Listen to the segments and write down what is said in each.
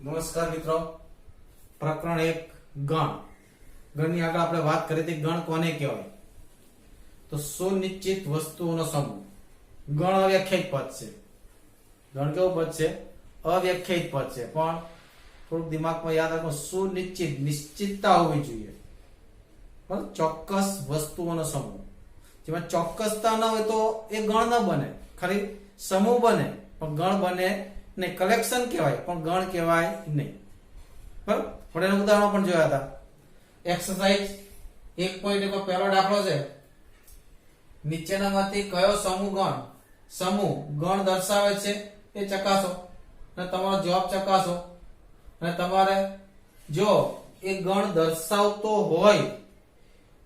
નમસ્કાર મિત્રો, પ્રકરણ 1 ગણ. ગણની આગળ આપણે વાત કરી હતી ગણ કોને કહેવાય? તો સુનિશ્ચિત વસ્તુઓનો સમૂહ. ગણ અવ્યાખ્યાયિત પદ છે. ગણ કેવું પદ છે? અવ્યાખ્યાયિત પદ છે, પણ થોડુંક દિમાગમાં યાદ રાખો, સુનિશ્ચિત, નિશ્ચિતતા હોવી જોઈએ. પણ ચોક્કસ વસ્તુઓનો સમૂહ. જેમાં ચોક્કસતા ન હોય તો એ ગણ ન બને, ખાલી સમૂહ બને પણ ગણ બને નહીં. કલેક્શન કહેવાય પણ ગણ કહેવાય નહીં. બરાબર? પણ એનું ઉદાહરણ પણ જોયા હતા. એક્સરસાઇઝ 1.1 પહેલો દાખલો છે. નીચેનામાંથી કયો સમૂહ ગણ દર્શાવે છે એ ચકાસો અને તમારો જવાબ ચકાસો. અને તમારે જો એ ગણ દર્શાવતો હોય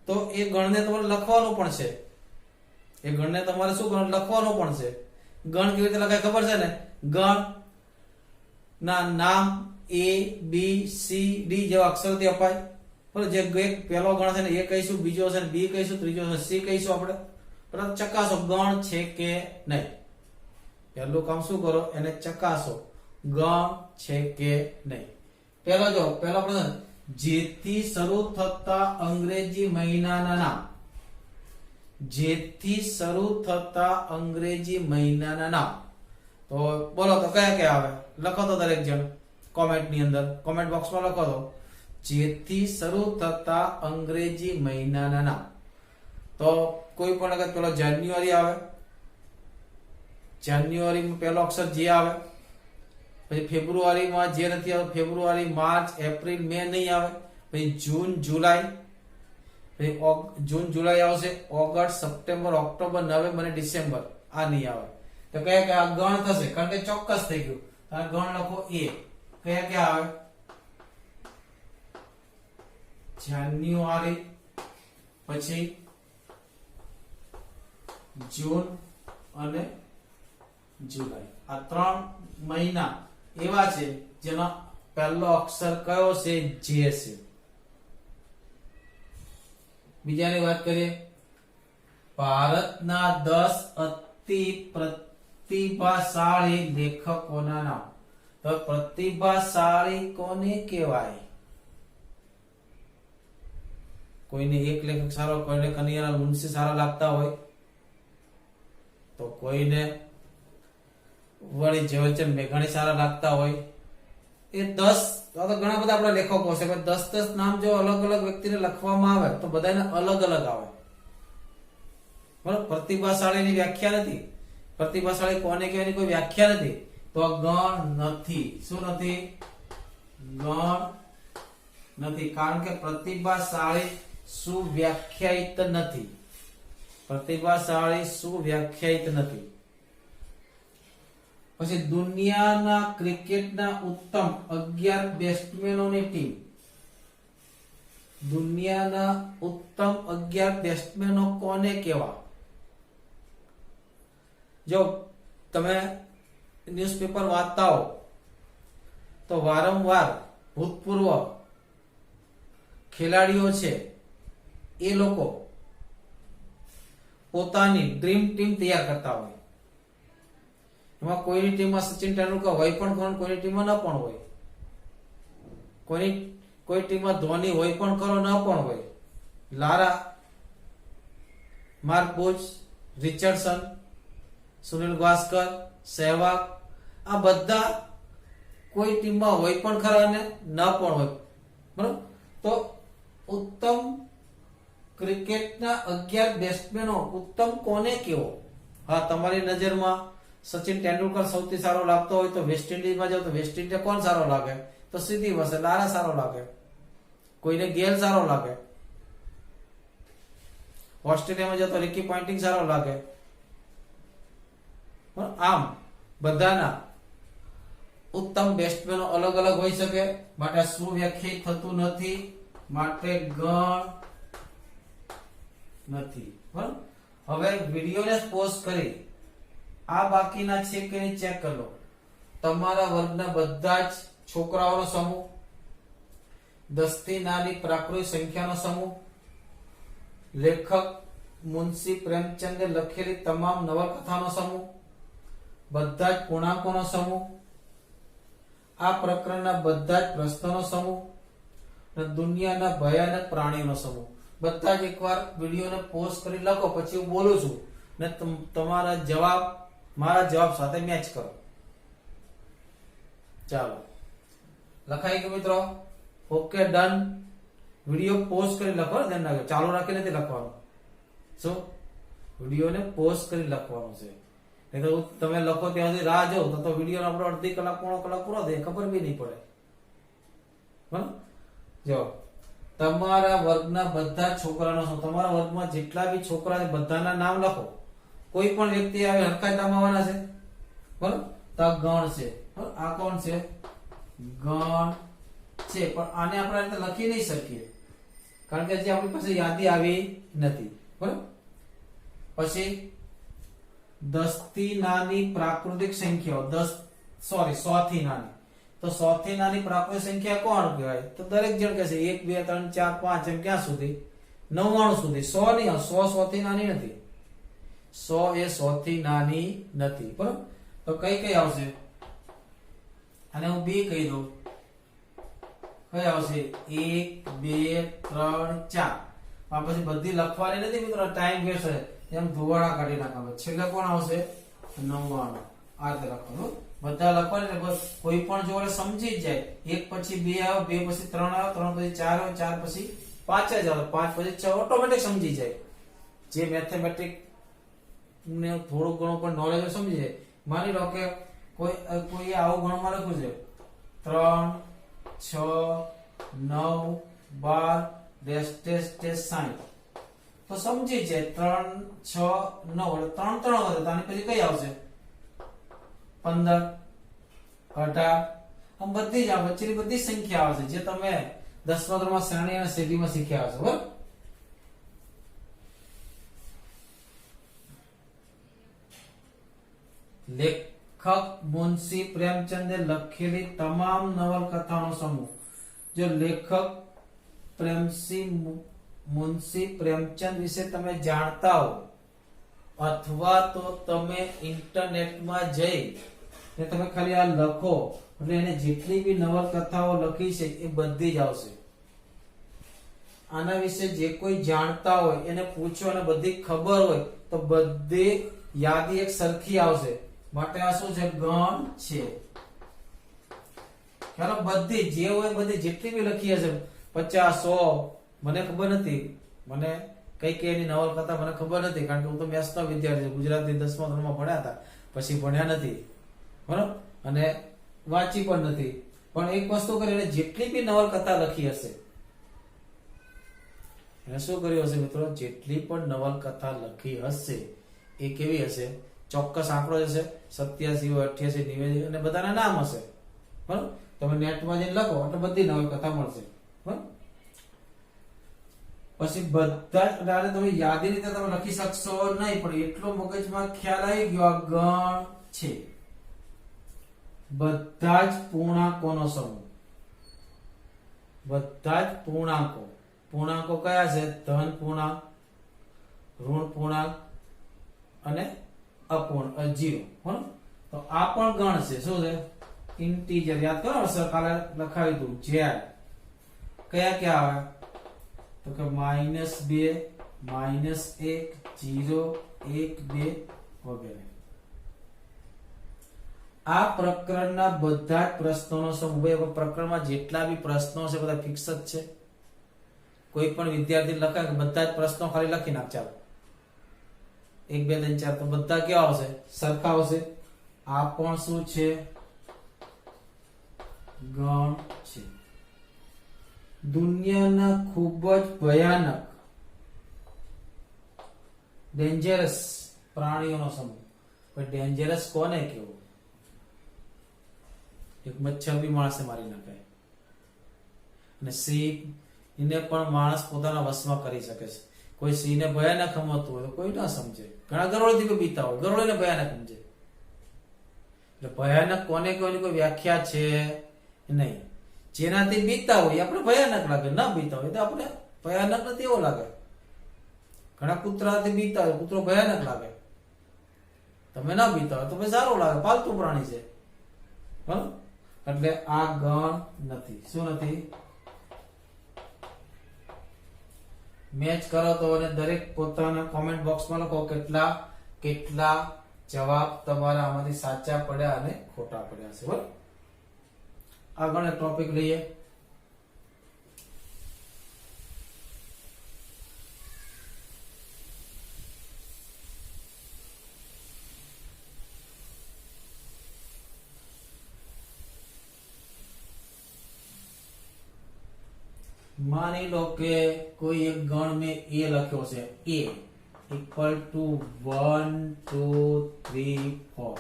તો એ ગણને તમારે લખવાનું પણ છે. એ ગણને તમારે શું કરવાનું? લખવાનું પણ છે. ગણ કેવી રીતે લખાય ખબર છે ને? ગણ ના નામ A B C D જેવા અક્ષરથી અપાય. બરાબર? જે એક પહેલો ગણ છે ને એ કહીશું, બીજો છે ને B કહીશું, ત્રીજો છે C કહીશું આપણે. બરાબર? ચકાસો ગણ છે કે નહીં. પહેલું કામ શું કરો? એને ચકાસો ગણ છે કે નહીં. પહેલો પ્રશ્ન, જેથી શરૂ થતા અંગ્રેજી મહિનાના નામ. જેથી શરૂ થતા અંગ્રેજી મહિનાના નામ. તો બોલો તો કયા કયા આવે? લખો તો દરેક જણ કોમેન્ટ ની અંદર, કોમેન્ટ બોક્સમાં લખો તો. જેથી શરૂ થતા અંગ્રેજી મહિનાના નામ. તો કોઈ પણ અગર પેલો જાન્યુઆરી આવે, જાન્યુઆરીમાં પહેલો અક્ષર જે આવે. પછી ફેબ્રુઆરીમાં જે નથી આવતું, ફેબ્રુઆરી, માર્ચ, એપ્રિલ, મે નહીં આવે. પછી જૂન, જુલાઈ, પછી જૂન, જુલાઈ આવશે. ઓગસ્ટ, સપ્ટેમ્બર, ઓક્ટોબર, નવેમ્બર અને ડિસેમ્બર આ નહીં આવે. તો કયા કયા ગણ થશે? કારણ કે ચોક્કસ થઈ ગયું. ગણ લખો A. કયા કયા આવે? જાન્યુઆરી, પછી જૂન અને જુલાઈ. આ 3 મહિના એવા છે જેનો પહેલો અક્ષર કયો છે? J છે. બીજાની વાત કરીએ. ભારતના 10 અતિ પ્રતિભાશાળી લેખકોના નામ. તો પ્રતિભાશાળી કોને કહેવાય? કોઈને એક લેખક સારો, કોઈને કનૈયાલાલ મુનશી સારા લાગતા હોય, તો કોઈને વળી ઝવેરચંદ મેઘાણી સારા લાગતા હોય. એ 10 તો ઘણા બધા આપણા લેખકો છે, 10 નામ જો અલગ અલગ વ્યક્તિને લખવામાં આવે તો બધાને અલગ અલગ આવે. બરાબર? પ્રતિભાશાળીની વ્યાખ્યા નથી. પ્રતિભાશાળી કોને કહેવાની કોઈ વ્યાખ્યા નથી. તો ગણ નથી. શું નથી? ગણ નથી. કારણ કે પ્રતિભાશાળી સુવ્યાખ્યાયિત નથી. પ્રતિભાશાળી સુવ્યાખ્યાયિત નથી. પછી દુનિયાના ક્રિકેટના ઉત્તમ 11 બેટ્સમેનોની ટીમ. દુનિયાના ઉત્તમ 11 બેટ્સમેનો કોને કહેવા? જો તમે ન્યૂઝપેપર વાંચતા હો તો વારંવાર ભૂતપૂર્વ ખેલાડીઓ છે એ લોકો પોતાની ડ્રીમ ટીમ તૈયાર કરતા હોય. એમાં કોઈની ટીમમાં સચિન તેંડુલકર હોય પણ ખરો, કોઈની ટીમમાં ન પણ હોય. કોઈ ટીમમાં ધોની હોય પણ ખરો, ન પણ હોય. લારા, માર્ક બુચ, રિચર્ડસન, સુનિલ ગાવસ્કર, સહેવાગ, આ બધા કોઈ ટીમમાં હોય પણ ખરા અને ન પણ હોય. બરાબર? તો ઉત્તમ ક્રિકેટના 11 બેટ્સમેનો ઉત્તમ કોને કેવો? હા, તમારી નજરમાં સચિન તેંડુલકર સૌથી સારો લાગતો હોય તો વેસ્ટ ઇન્ડિઝમાં જાવ તો વેસ્ટ ઇન્ડિઝ કોણ સારો લાગે? તો સીધી વસે લારા સારો લાગે. કોઈને ગેલ સારો લાગે. ઓસ્ટ્રેલિયામાં જાવ તો રિકી પોન્ટિંગ સારો લાગે. પણ આમ બધાના ઉત્તમ બેટ્સમેનો અલગ અલગ હોઈ શકે, માટે સુવ્યાખ્યાયિત થતું નથી, માટે ગણ નથી. બરાબર? હવે વિડીયોને પોઝ કરી આ બાકીના છે કે નહીં ચેક કરી લો. તમારા વર્ગના બધા જ છોકરાઓનો સમૂહ, 10 થી નાની પ્રાકૃતિક સંખ્યાનો સમૂહ, લેખક મુનશી પ્રેમચંદે લખેલી તમામ નવલકથાનો સમૂહ, બધા જ પૂર્ણાંકોનો સમૂહ, આ પ્રકરણના બધા જ પ્રશ્નોનો સમૂહ અને દુનિયાના ભયાનક પ્રાણીઓનો સમૂહ. બધા જ એકવાર વિડીયોને પોઝ કરી લખો, પછી હું બોલું છું ને તમારા જવાબ મારા જવાબ સાથે મેચ કરો. ચાલો, લખાઈ ગયું મિત્રો? Okay, done. વિડીયો પોઝ કરી લખો, ધ્યાન રાખજો, ચાલુ રાખી નથી લખવાનું. શું? વિડીયોને પોઝ કરી લખવાનું છે. નહીં તો તમે લખો ત્યાં સુધી રાહ જો તો વિડીયો આપણો અડધી કલાક પોણો કલાક પૂરો થાય, ખબર બી નહીં પડે. બરાબર? જો તમારા વર્ગના બધા છોકરાનો શું, તમારા વર્ગમાં જેટલા બી છોકરા છે બધાના નામ લખો. કોઈ પણ વ્યક્તિ આવે હરખા નામ આવવાના છે. બરાબર? તો આ ગણ છે. આ કોણ છે? ગણ છે. પણ આને આપણે રીતે લખી નહીં શકીએ કારણ કે જે આપણી પાસે યાદી આવી નથી. બરાબર? પછી 10 થી નાની પ્રાકૃતિક સંખ્યાઓ, 100 થી નાની. તો 100 થી નાની પ્રાકૃતિક સંખ્યા કોણ કહેવાય? તો દરેક જણ કહે છે 1 2 3 4 5 એમ ક્યાં સુધી? 99 સુધી. 100 નહીં, 100 થી નાની નથી. 100 એ 100 થી નાની નથી. બરાબર? તો કઈ આવશે? અને હું બે કહી દઉં. કઈ આવશે? 1 2 3 4. આ પછી બધી લખવાની નથી મિત્રો, ટાઈમ વેસ્ટ છે. એમ ધોવાડા કાઢી નાખવા. છેલ્લે કોણ આવશે? 99. આ રીતે લખવાનું. બધા લખવાની બસ કોઈ પણ જોડે સમજી જ જાય. 1 પછી 2 આવે, 2 પછી 3 આવે, 3 પછી 4 આવે, 4 પછી 5 જ આવે, 5 પછી 6 ઓટોમેટિક સમજી જાય. જે મેથેમેટિક ને થોડું ઘણું પણ નોલેજ સમજી જાય. માની લો કે કોઈ આવું ગણમાં લખ્યું છે 3 6 9 12 ડેશ ડેશ ડેશ 60. તો સમજી જાય 3 6 9 એટલે 3 3 વધે તો આની પછી કઈ આવશે? 15 18. આમ બધી જ આ વચ્ચેની બધી સંખ્યા આવશે જે તમે 10મા ધોરણમાં શ્રેણી અને સીડીમાં શીખ્યા હશો. બરાબર? લેખક મુનશી પ્રેમચંદે લખેલી તમામ નવલકથાનો સમૂહ. જો લેખક મુનશી પ્રેમચંદ વિશે તમે જાણતા હો અથવા તો તમે ઇન્ટરનેટમાં જઈ ને તમે ખાલી આ લખો એટલે એને જેટલી બી નવલકથાઓ લખી છે એ બધી જ આવશે. આના વિશે જે કોઈ જાણતા હોય એને પૂછો અને બધી ખબર હોય તો બધી યાદી એક સરખી આવશે. માટે આ શું છે? ગણ છે. ખ્યાલ? બધી જે હોય બધી જેટલી બી લખી હશે 50 100 મને ખબર નથી. મને કઈ એની નવલકથા મને ખબર નથી કારણ કે હું તો મેથ્સનો વિદ્યાર્થી, ગુજરાતી 10મા ધોરણમાં ભણ્યા હતા, પછી ભણ્યા નથી. બરાબર? અને વાંચી પણ નથી. પણ એક વસ્તુ કરીને જેટલી બી નવલકથા લખી હશે એને શું કર્યું હશે મિત્રો? જેટલી પણ નવલકથા લખી હશે એ કેવી હશે? ચોક્કસ આંકડો હશે. 87 88 90 અને બધાના નામ હશે. બરાબર? તમે નેટમાં જઈને લખો એટલે બધી નવલકથા મળશે. બરાબર? પછી બધા જ તમે યાદી રીતે તમે લખી શકશો નહીં, પણ એટલો મગજમાં ખ્યાલ આવી ગયો આ ગણ છે. બધા જ પૂર્ણાંકોનો સમૂહ. બધા જ પૂર્ણાંકો. પૂર્ણાંકો કયા છે? ધન પૂર્ણાંક, ઋણ પૂર્ણાંક અને અપૂર્ણ 0. બરાબર? તો આ પણ ગણ છે. શું છે? ઇન્ટીજર. યાદ કરો, સર કાલે લખાવી દઉં. ઝેડ કયા કયા આવે? તો કે -2 -1 0 1 2 વગેરે. આ પ્રકરણના બધા જ પ્રશ્નોનો સમૂહ. પ્રકરણમાં જેટલા બી પ્રશ્નો છે બધા ફિક્સ જ છે. કોઈ પણ વિદ્યાર્થી લખાય કે બધા જ પ્રશ્નો ખાલી લખી નાખ. ચાલો 1 2 3 4 તો બધા કેવા આવશે? સરખા આવશે. આ પણ શું છે? ગણ છે. દુનિયાના ખૂબ જ ભયાનક ડેન્જરસ પ્રાણીઓનો સમૂહ. પણ ડેન્જરસ કોને કેવું? એક મચ્છર બી માણસે મારી નાખે અને સિંહ એને પણ માણસ પોતાના વશમાં કરી શકે છે. કોઈ સિંહને ભયાનક સમજતું હોય તો કોઈ ના સમજે. ઘણા ગરોળથી બીતા હોય, ગરોળીને ભયાનક સમજે. એટલે ભયાનક કોને કહેવાની કોઈ વ્યાખ્યા છે નહીં. જેનાથી બીતા હોય આપણે ભયાનક લાગે, ના બીતા હોય તો આપણે ભયાનક નથી એવો લાગે. ઘણા કૂતરાથી બીતા હોય, કૂતરો ભયાનક લાગે. તમે ના બીતા હોય તો ભાઈ સારું લાગે, પાલતુ પ્રાણી છે. બરાબર? એટલે આ ગણ નથી. શું નથી? મેચ કરો તો અને દરેક પોતાના કોમેન્ટ બોક્સમાં લખો કેટલા કેટલા જવાબ તમારા આમાંથી સાચા પડ્યા અને ખોટા પડ્યા છે. બરાબર, આગળ એક ટોપિક લઈએ. માની લો કે કોઈ એક ગણ મેં a લખ્યો છે, a ઇક્વલ ટુ 1 2 3 4.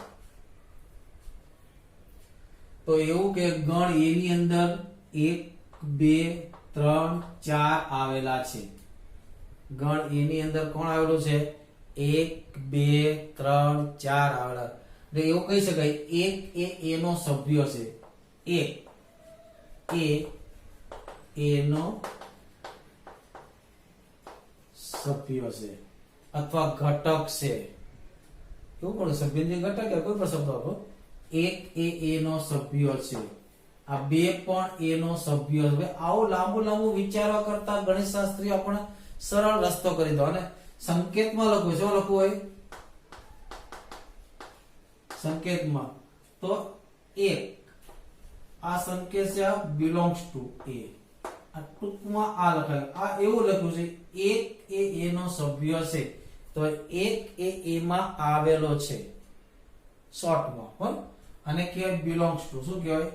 તો એવું કે ગણ a ની અંદર 1 2 3 4 આવેલા છે. ગણ a ની અંદર કોણ આવેલું છે? 1 2 3 4 આવેલા. એટલે એવું કહી શકાય 1 એ a નો સભ્ય છે. 1 એ a નો સભ્ય છે અથવા ઘટક છે. કેવું પડે? સભ્યની ઘટક કે કોઈ પણ શબ્દ આપો. 1 એ a નો સભ્ય છે. આ 2 પણ a નો સભ્ય છે. આવું લાંબુ લાંબુ વિચારવા કરતા ગણિત શાસ્ત્રી આપણે સરળ રસ્તો કરી દો અને સંકેતમાં લખવું. શું લખવું હોય સંકેતમાં? તો 1 આ સંકેત છે, બિલોંગ્સ ટુ a. આ ટૂંકમાં આ લખાય. આ એવું લખ્યું છે 1 એ a નો સભ્ય છે, તો 1 એ a માં આવેલો છે શોર્ટમાં. બરાબર, અને કહેવાય બિલોંગ્સ ટુ. શું કહેવાય?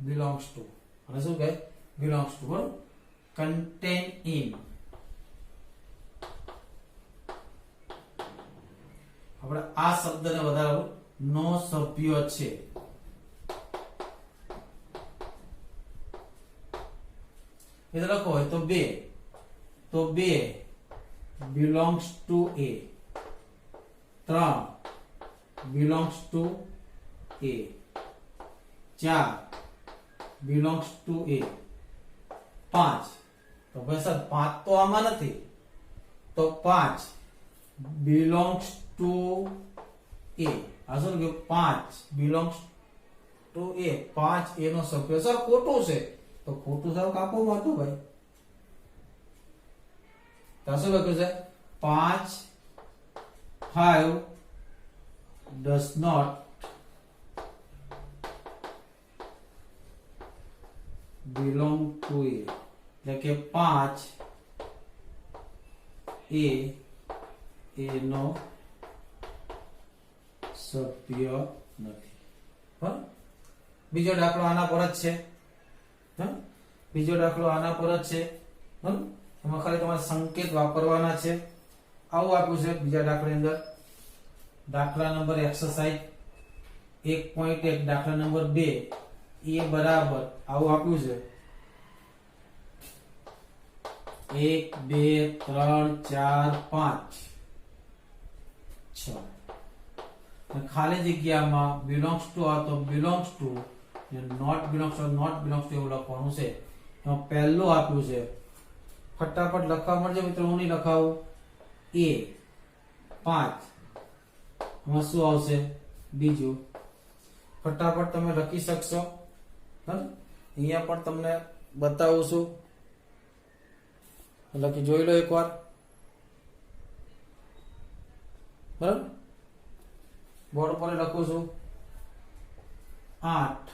Belongs to. અને શું કહેવાય? Belongs to. બરાબર, કન્ટેન ઇન. આપણે આ શબ્દને વધારે નો સભ્ય છે. એ લખો હોય તો 2, તો 2 belongs to a. 3 belongs to a. 4 belongs to a. 5 તો ભાઈ સર 5 તો આમાં નથી, તો 5 belongs to a. આ શું કે 5 belongs to a. 5 a નો સભ્ય. સર ખોટું છે, તો ખોટું સાવ કાપો માતું ભાઈ. તો શું લખ્યું છે? 5 does not belong to a. એટલે કે 5 એ નો સભ્ય નથી. બરાબર, બીજો દાખલો આના પર જ છે. બીજો દાખલો આના પર જ છે. બરાબર, એમાં ખાલી તમારે સંકેત વાપરવાના છે. આવું આપ્યું છે બીજા દાખલાની અંદર. દાખલા નંબર એક્સરસાઇઝ 1.1 દાખલા નંબર 2 એ બરાબર આવું આપ્યું છે 1 2 3 4 5 6. ખાલી જગ્યામાં બિલોંગ્સ ટુ આ તો belongs to, not belongs to not belongs to એવું લખવાનું છે. તો પહેલું આપ્યું છે, ફટાફટ લખવા મળશે મિત્રો. હું નહીં લખાવું. a 5 આમાં શું આવશે? બીજું ફટાફટ તમે લખી શકશો. અહીંયા પણ તમને બતાવું છું, લખી જોઈ લો એકવાર. બરાબર, બોર્ડ પર લખું છું 8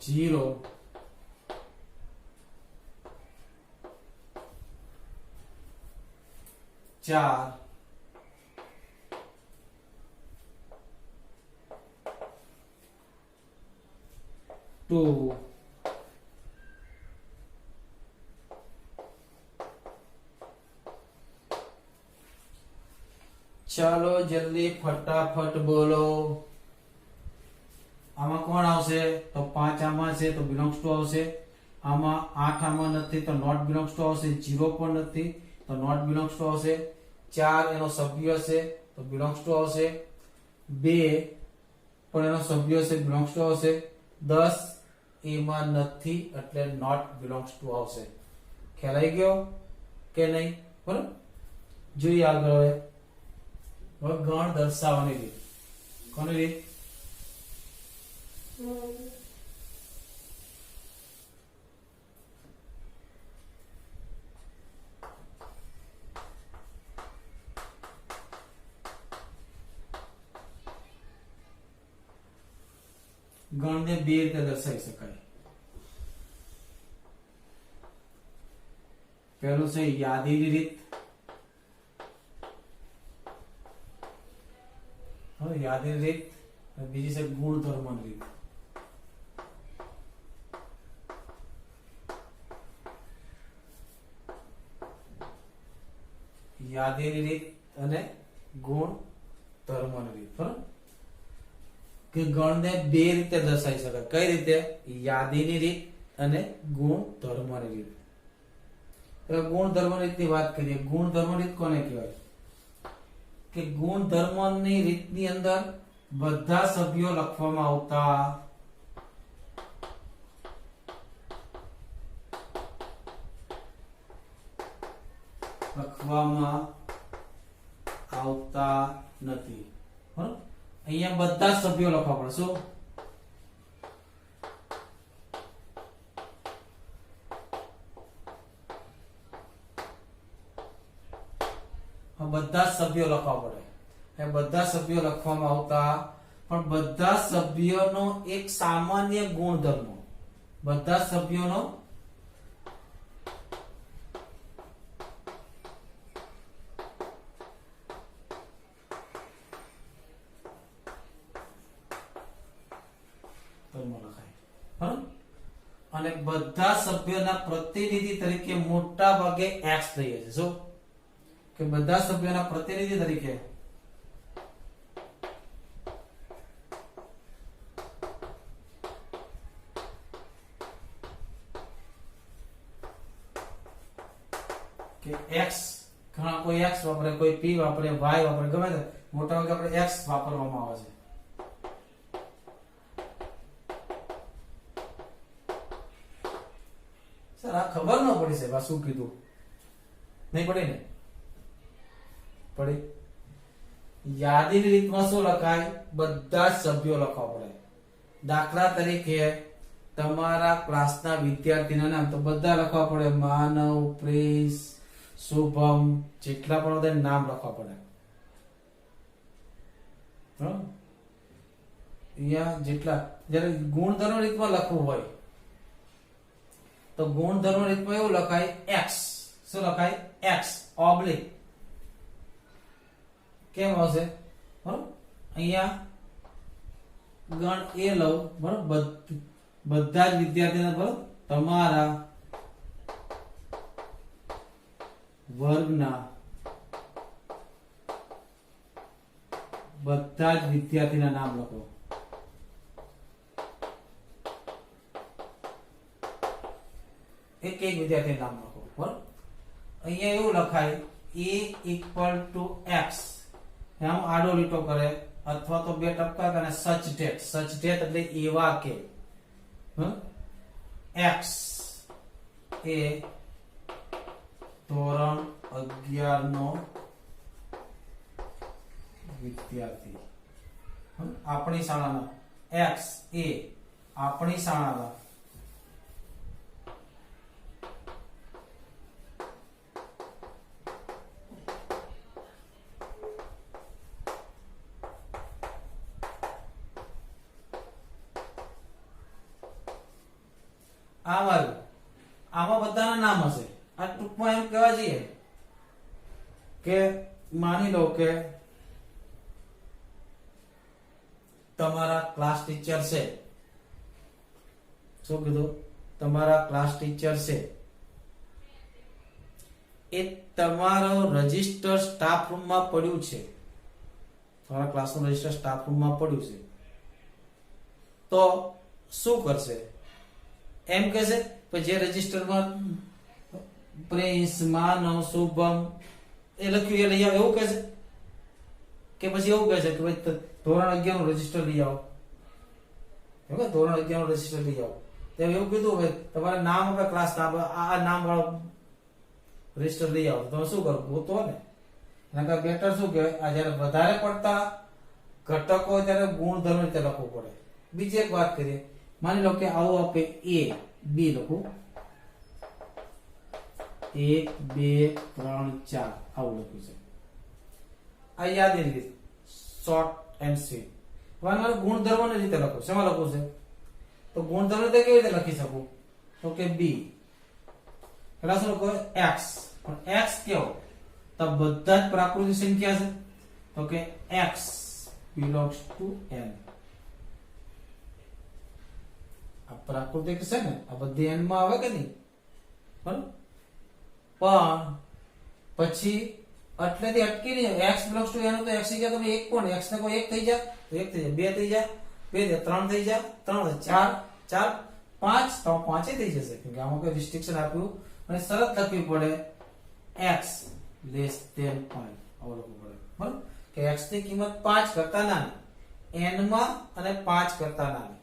0 4 2 ચાલો જલ્દી ફટાફટ બોલો. આમાં કોણ આવશે? તો 5 આમાં છે તો બિલોંગ્સ ટુ આવશે. આમાં 8 આમાં નથી તો નોટ બિલોંગ્સ ટુ આવશે. 0 પણ નથી તો નોટ બિલોંગ્સ ટુ આવશે. 4 એનો સભ્ય છે તો બિલોંગ્સ ટુ આવશે. 2 પણ એનો સભ્ય છે, બિલોંગ્સ ટુ આવશે. 10 એમાં નથી એટલે નોટ બિલોંગ્સ ટુ આવશે. ખ્યાલ આવી ગયો? કે નહીં? બરાબર, જોઈએ આગળ. હવે ગણ દર્શાવવાની રીત. કોની રીત? ગણને બે રીતે દર્શાવી શકાય. પહેલું છે યાદીની રીત. યાદીની રીત. બીજી છે ગુણધર્મની રીત. યાદીની રીત અને ગુણધર્મની રીત. બરાબર, કે ગણને બે રીતે દર્શાવી શકાય. કઈ રીતે? યાદીની રીત અને ગુણધર્મની રીત. ગુણધર્મ રીતની વાત કરીએ. ગુણધર્મ રીત કોને કહેવાય? કે ગુણધર્મની રીતની અંદર બધા સભ્યો લખવામાં આવતા નથી. બરાબર, અહીંયા બધા સભ્યો લખવા પડે. શું? બધા સભ્યો લખવા પડે. એ બધા સભ્યો લખવામાં આવતા, પણ બધા સભ્યોનો એક સામાન્ય ગુણધર્મ, બધા સભ્યોનો અને બધા સભ્યોના પ્રતિનિધિ તરીકે મોટા ભાગે એક્સ થઈ છે. શું? કે બધા સભ્યોના પ્રતિનિધિ તરીકે કે એક્સ, ઘણા કોઈ એક્સ વાપરે, કોઈ પી વાપરે, વાય વાપરે, ગમે તે, મોટા ભાગે આપણે એક્સ વાપરવામાં આવે છે. સર આ ખબર ન પડી સાહેબ, આ શું કીધું? નહીં પડી ને? પડી. યાદીની રીતમાં શું લખાય? બધા જ સભ્યો લખવા પડે. દાખલા તરીકે તમારા ક્લાસના વિદ્યાર્થીના નામ તો બધા લખવા પડે. માનવ, પ્રિન્સ, શુભમ, જેટલા પણ બધા નામ લખવા પડે. અહીંયા જેટલા, જ્યારે ગુણધર્મ રીતમાં લખવું હોય તો ગુણધર્મ રીતમાં એવું લખાય એક્સ. શું લખાય? X oblique. કેમ આવશે? બરાબર, અહીંયા ગણ એ લઉં. બરાબર, બધા જ વિદ્યાર્થીના, બરાબર, તમારા વર્ગના બધા જ વિદ્યાર્થીના નામ લખો. એક એક વિદ્યાર્થી નામ લખો. બરાબર, અહીંયા એવું લખાય a equal to x. આમ આડો લીટો કરે અથવા તો બે ટપકા કરે. સચ ડેટ એટલે એવા કે x એ ધોરણ 11 નો વિદ્યાર્થી. આપણી શાળાના x એ આપણી શાળાના આમાં બધાના નામ હશે. આ ટૂંકમાં એમ કહેવા જઈએ કે માની લો કે તમારા ક્લાસ ટીચર છે. શું કીધું? તમારા ક્લાસ ટીચર છે એ તમારો રજિસ્ટર સ્ટાફ રૂમમાં પડ્યું છે. તમારા ક્લાસનું રજિસ્ટર સ્ટાફ રૂમમાં પડ્યું છે તો શું કરશે? એમ કહેશે જે રજિસ્ટરમાં પ્રિન્સ, માનવ, શુભમ એ લખ્યું એ લઈ આવો, એવું કહેશે? કે પછી એવું કહેશે કે ભાઈ ધોરણ 11 નું રજિસ્ટર લઈ આવો. ધોરણ 11 નું રજિસ્ટર લઈ આવો. એવું કીધું, ભાઈ તમારે નામ આપે, ક્લાસ નામ, આ નામ વાળો રજિસ્ટર લઈ આવો તો તમે શું કરો ગોતો ને એના કરતા બેટર શું કહેવાય આ જયારે વધારે પડતા ઘટકો હોય ત્યારે ગુણધર્મ રીતે લખવું પડે. બીજી એક વાત કરીએ, માની લો કે આવું આપે a b લખું 1 2 3 4 આવું લખ્યું છે. આ યાદ એની રીતે શોર્ટ એન્ડ સ્વીટ. હવે મારે ગુણધર્મની રીતે લખું. શેમાં લખવું છે? તો ગુણધર્મ રીતે કેવી રીતે લખી શકું? તો કે b પેલા શું લખો x. પણ x કેવો? તો બધા જ પ્રાકૃતિક સંખ્યા છે તો કે x belongs to n. આ પ્રાકૃતિક છે ને આ બધી n માં આવે કે નહીં? બરાબર. પણ પછી એટલેથી અટકી નહીં. x belongs to n તો x થઈ જાય તો એક કોણ x ને કોઈ 1 થઈ જાય તો 1 થઈ જાય 2 થઈ જાય 2 થઈ 3 થઈ જાય 3 4 4 5 તો 5 થઈ જશે કેમ કે આમાં કોઈ રિસ્ટ્રિક્શન આપ્યું અને શરત લખવી પડે x less than 5 આવું લખવું પડે. બરાબર કે x ની કિંમત 5 કરતા નાની n માં અને 5 કરતા નાની.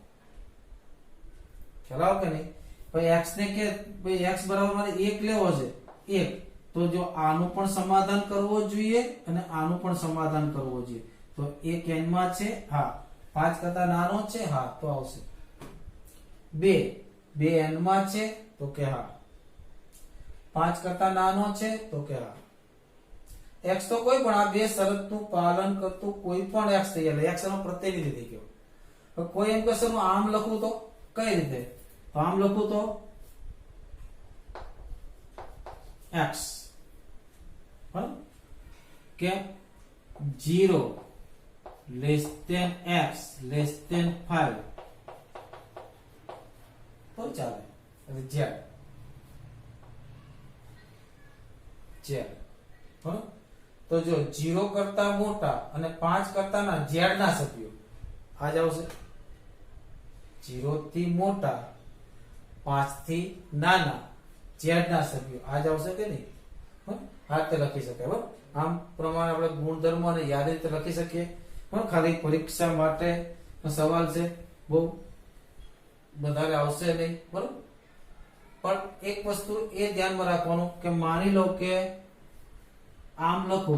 ખ્યાલ આવે કે નહીં? ભાઈ x ને કે ભાઈ x બરાબર મારે 1 લેવો છે 1 તો જો આનું પણ સમાધાન કરવો જોઈએ અને આનું પણ સમાધાન કરવો જોઈએ તો 1 n માં છે હા 5 કરતા નાનો છે હા તો આવશે. 2 n માં છે તો કે હા 5 કરતા નાનો છે તો કે હા. x તો કોઈ પણ આ બે શરતનું પાલન કરતું કોઈ પણ x થઈ જાય x નો પ્રતિનિધિ થઈ ગયો. તો કોઈ એમ કહેશે હું આમ લખું તો કઈ રીતે? તો આમ લખું તો x બરાબર કે 0 less than x less than 5 તો ચાલે. એટલે z બરાબર. તો જો 0 કરતા મોટા અને 5 કરતા ના z ના સભ્યો આ જ આવશે. 0 થી મોટા 5 થી નાના z ના સભ્યો આ જ આવશે કે નહીં? આ રીતે લખી શકાય. બરાબર. આમ પ્રમાણે આપણે ગુણધર્મો અને યાદ રીતે લખી શકીએ. પણ ખાલી પરીક્ષા માટે સવાલ છે બહુ વધારે આવશે નહીં. બરાબર. પણ એક વસ્તુ એ ધ્યાનમાં રાખવાનું કે માની લો કે આમ લખો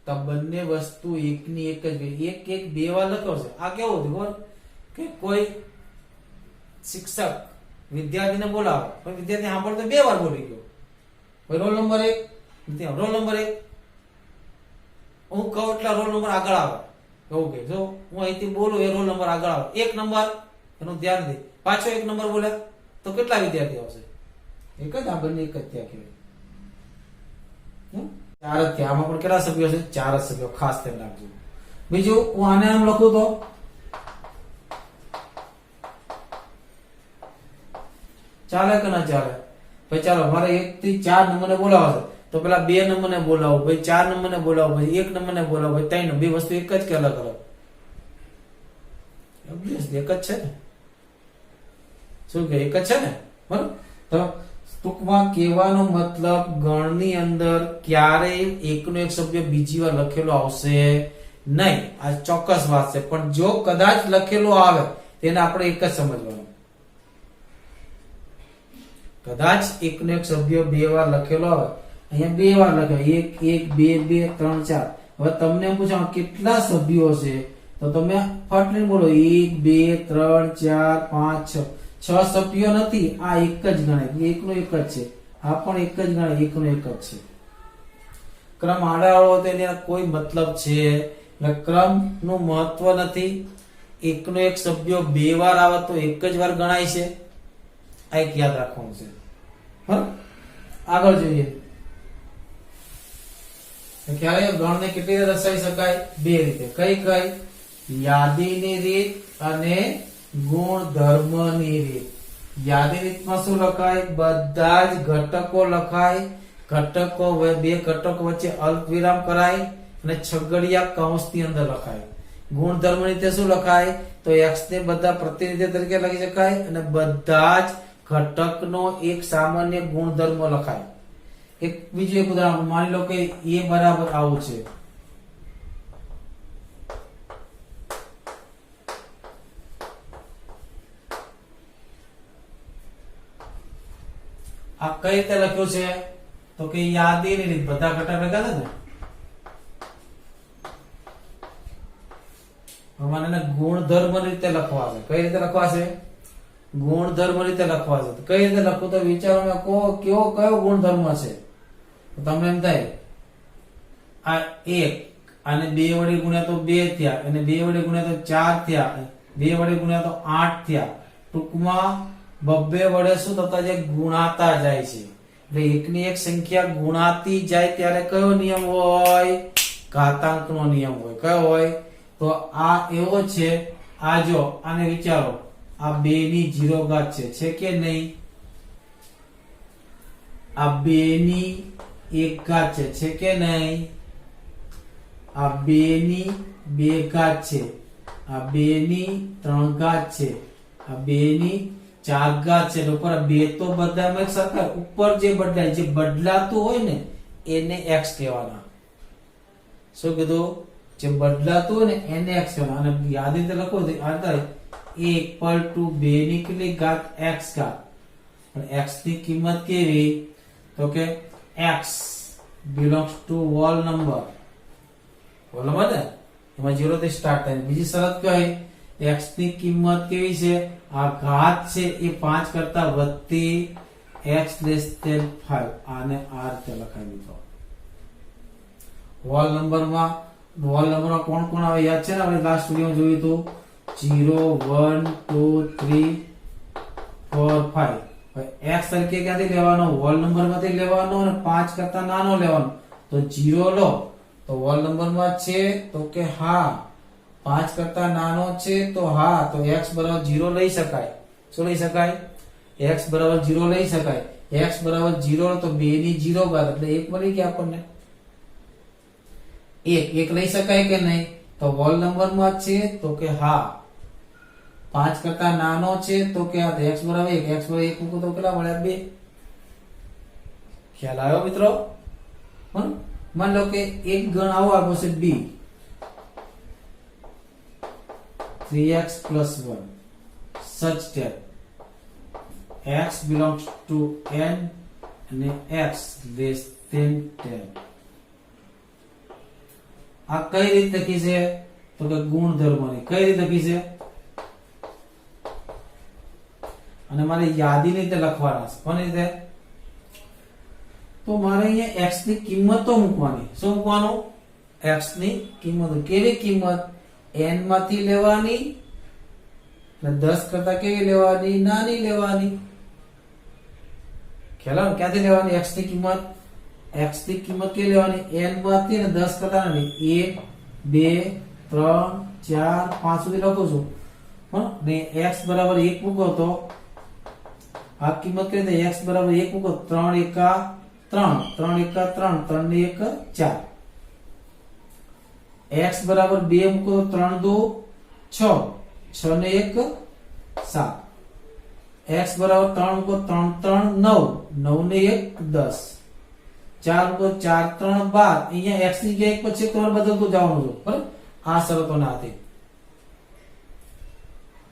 તો બંને વસ્તુ એકની એક જ એક એક બે વાર લખાવશે. આ કેવું હતું કે કોઈ શિક્ષક વિદ્યાર્થીને બોલાવે પણ વિદ્યાર્થી સાંભળતો બે વાર બોલી ગયો. રોલ નંબર 1 રોલ નંબર 1 હું કહું એટલે રોલ નંબર આગળ આવે. કહું કે જો હું અહીંથી બોલું એ રોલ નંબર આગળ આવે 1 નંબર એનું ધ્યાન દે. પાછો 1 નંબર બોલે તો કેટલા વિદ્યાર્થી આવશે? એક જ. આ બંને એક જ ત્યાં કહેવાય. 4 જ થયા. આમાં પણ કેટલા સભ્યો છે? 4 જ સભ્યો. ખાસ ધ્યાન રાખજો. બીજું હું આને આમ લખું તો ચાલે કે ના ચાલે? ભાઈ ચાલો મારે 1 થી 4 નંબરને બોલાવો છે તો પેલા 2 નંબરને બોલાવો ભાઈ 4 નંબરને બોલાવો ભાઈ 1 નંબરને બોલાવો ભાઈ 3 બે વસ્તુ એક જ કે અલગ અલગ? એક જ છે ને? શું કે એક જ છે ને? બરાબર. તો ટૂંકમાં કહેવાનો મતલબ ગણની અંદર ક્યારેય એકનો એક સભ્ય બીજી વાર લખેલો આવશે નહીં. આ ચોક્કસ વાત છે. પણ જો કદાચ લખેલો આવે તેને આપણે એક જ સમજવાનું. કદાચ એકનો એક સભ્ય બે વાર લખેલો આવે અહીંયા બે વાર લખ્યો 1 1 2 2 3 4. હવે તમને એમ પૂછો કેટલા સભ્યો છે તો તમે ફટલીને બોલો 1 2 3 4 5 6 સભ્યો નથી. આ એક જ ગણાય. એકનો એક જ છે. આ પણ એક જ ગણાય. એકનો એક જ છે. ક્રમ આડાવાળો તેને કોઈ મતલબ છે એટલે ક્રમ નું મહત્વ નથી. એકનો એક સભ્યો બે વાર આવે તો એક જ વાર ગણાય છે. આ એક યાદ રાખવાનું છે. બરાબર. આગળ જોઈએ. ક્યારે ગણને કેટલી રીતે દર્શાવી શકાય? બે રીતે. કઈ કઈ? યાદીની રીત અને ગુણધર્મની રીત. યાદી રીતમાં શું લખાય? બધા જ ઘટકો લખાય. ઘટકો બે ઘટકો વચ્ચે અલ્પ વિરામ કરાય અને છગડિયા કૌંસની અંદર લખાય. ગુણધર્મ રીતે શું લખાય? તો x ને બધા પ્રતિનિધિ તરીકે લખી શકાય અને બધા જ ઘટકનો એક સામાન્ય ગુણધર્મ લખાય. એક બીજું એક ઉદાહરણ માની લો કે a બરાબર આવું છે. આ કઈ રીતે લખ્યું છે તો કે યાદીની રીત બધા ઘટા ભેગા છે ને મને ગુણધર્મ રીતે લખવા છે કઈ રીતે લખવા છે ગુણધર્મ રીતે લખવા છે કઈ રીતે લખવું તો વિચારો મેં કયો ગુણધર્મ છે તો તમને એમ થાય આ 1 અને 2 વડે ગુણ્યા તો 2 થયા અને 2 વડે ગુણ્યા તો 4 થયા 2 વડે ગુણ્યા તો 8 થયા ટૂંકમાં બબ્બે વડે શું થતા જાય ગુણાતા જાય છે એટલે એકની એક સંખ્યા ગુણાતી જાય ત્યારે કયો નિયમ હોય ઘાતાંકનો નિયમ હોય કયો હોય તો આ એવો છે આ જો આને વિચારો આ 2 ની 0 ઘાત છે કે નહીં આ 2 ની 1 ઘાત છે કે નહીં આ 2 ની 2 ઘાત છે આ 2 ની 3 ઘાત છે આ 2 ની 4 ઘાત છે ઉપર 2 તો બધામાં એક સરખા ઉપર જે બદલાય જે બદલાતું હોય ને એને x કહેવાના શું કીધું જે બદલાતું હોય ને એને x કહેવાના અને યાદ રીતે લખો તો આ થાય a equal to 2 ની કેટલી ઘાત x ઘાત અને x ની કિંમત કેવી તો કે x belongs to whole number બરાબર ને એમાં 0 થી સ્ટાર્ટ થાય બીજી શરત કઈ x ની કિંમત કેવી છે આ ઘાત છે એ 5 કરતા વધતી x less than 5 આને આ રીતે લખાઈ દીધો હોલ નંબરમાં કોણ કોણ આવે યાદ છે ને આપણે લાસ્ટ વિડિયોમાં જોયું હતું 0 1 2 3 4 5 x તરીકે ક્યાંથી લેવાનો હોલ નંબરમાંથી લેવાનો અને 5 કરતા નાનો લેવાનો તો 0 લો તો હોલ નંબરમાં છે તો કે હા 5 કરતા નાનો છે તો હા તો x બરાબર 0 લઈ શકાય શું લઈ શકાય x બરાબર 0 લઈ શકાય x બરાબર 0 તો 2 ની 0 ઘાત એટલે 1 મળી ગયા આપણને 1 લઈ શકાય કે નહીં તો હોલ નંબરમાં છે તો કે હા 5 કરતા નાનો છે તો કે આ x બરાબર 1 x બરાબર 1 મૂકો તો કેટલા મળ્યા 2 ખ્યાલ આવ્યો મિત્રો માન લો કે એક ગણ આવો આવ્યો છે b 3x plus 1 such that x belongs to n અને x less than 10 આ કઈ રીતે લખી છે તો કે ગુણધર્મની કઈ રીતે લખી છે અને મારે યાદીની રીતે લખવાના છે કોની રીતે તો મારે અહીંયા x ની કિંમત તો મૂકવાની શું મૂકવાનું x ની કિંમત કેવી કિંમત n માંથી લેવાની અને 10 કરતા કેવી લેવાની નાની લેવાની ખ્યાલ ક્યાંથી લેવાની x ની કિંમત કેવી લેવાની n માંથી ને 10 કરતા નાની 1 2 3 4 5 સુધી લખું છું ને x બરાબર 1 મૂકો તો આ કિંમત કરી દે x બરાબર 1 મૂકો 3 એકા 3 3 એકા 3 3 ને 1 4 x બરાબર 2 મૂકો 3 2 6 6 ને 1 7 x બરાબર 3 મૂકો 3 3 9 9 ને 1 10 4 મૂકો 4 3 12 અહીંયા x ની જગ્યાએ પછી તમારે બદલતું જવાનું છે બરાબર આ શરતોના આધારે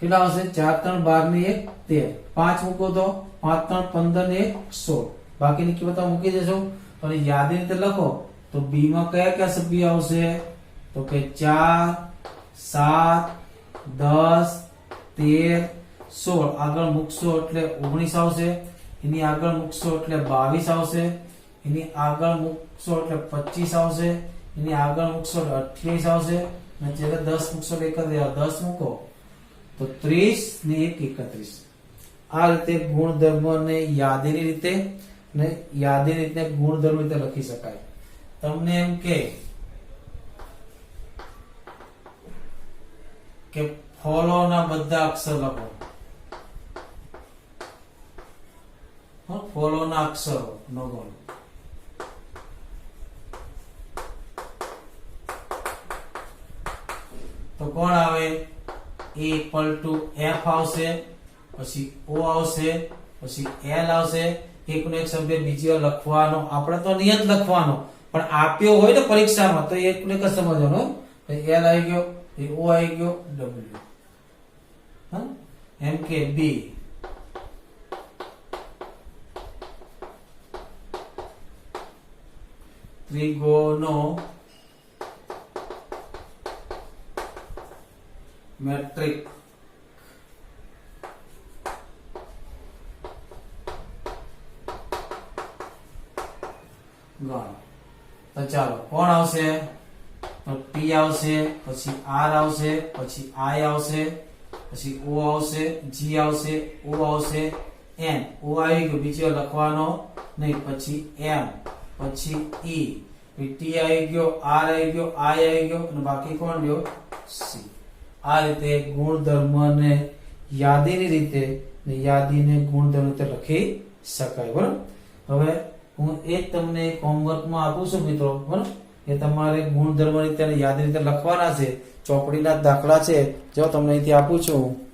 કેટલા આવશે 4 3 12 ને 1 13 5 મૂકો તો 5 3 15 ને 1 16 બાકીની કિંમત મૂકી દેશો અને યાદી રીતે લખો તો b માં કયા કયા સભ્ય આવશે તો કે 4 7 10 13 16 આગળ મૂકશો એટલે 19 આવશે એની આગળ મૂકશો એટલે 22 આવશે એની આગળ મૂકશો એટલે 25 આવશે એની આગળ મૂકશો એટલે 28 આવશે અને જ્યારે 10 મૂકશો એટલે 10 મૂકો તો 30 ને 1 31 આ રીતે ગુણધર્મ ને યાદીની રીતે ને યાદીની રીતે ગુણધર્મ રીતે લખી શકાય તમને એમ કે ફોલો ના બધા અક્ષર લખો ફોલો ના અક્ષરો નો ગુણ તો કોણ આવે a equal to f આવશે પછી o આવશે પછી l આવશે એકનો એક શબ્દ બીજી વાર લખવાનો આપણે તો નિયત લખવાનો પણ આપ્યો હોય ને પરીક્ષામાં તો એકને એક સમજવાનો l આવી ગયો એ o આવી ગયો w એમ કે b ત્રિગોનોમેટ્રિક ગણ. તો ચાલો કોણ આવશે? તો P આવશે, પછી R આવશે, પછી I આવશે, પછી O આવશે, G આવશે, O આવશે, N. O આવી ગયો, બીજો લખવાનો નહીં. પછી M, પછી E, T આવી ગયો, R આવી ગયો, I આવી ગયો અને બાકી કોણ રહ્યો? C. આ રીતે ગુણધર્મને યાદીને ગુણધર્મ રીતે લખી શકાય. બરાબર. હવે હું એ તમને હોમવર્કમાં આપું છું મિત્રો. બરાબર. એ તમારે ગુણધર્મ રીતે યાદી રીતે લખવાના છે. ચોપડીના દાખલા છે જો તમને અહીંથી આપું છું.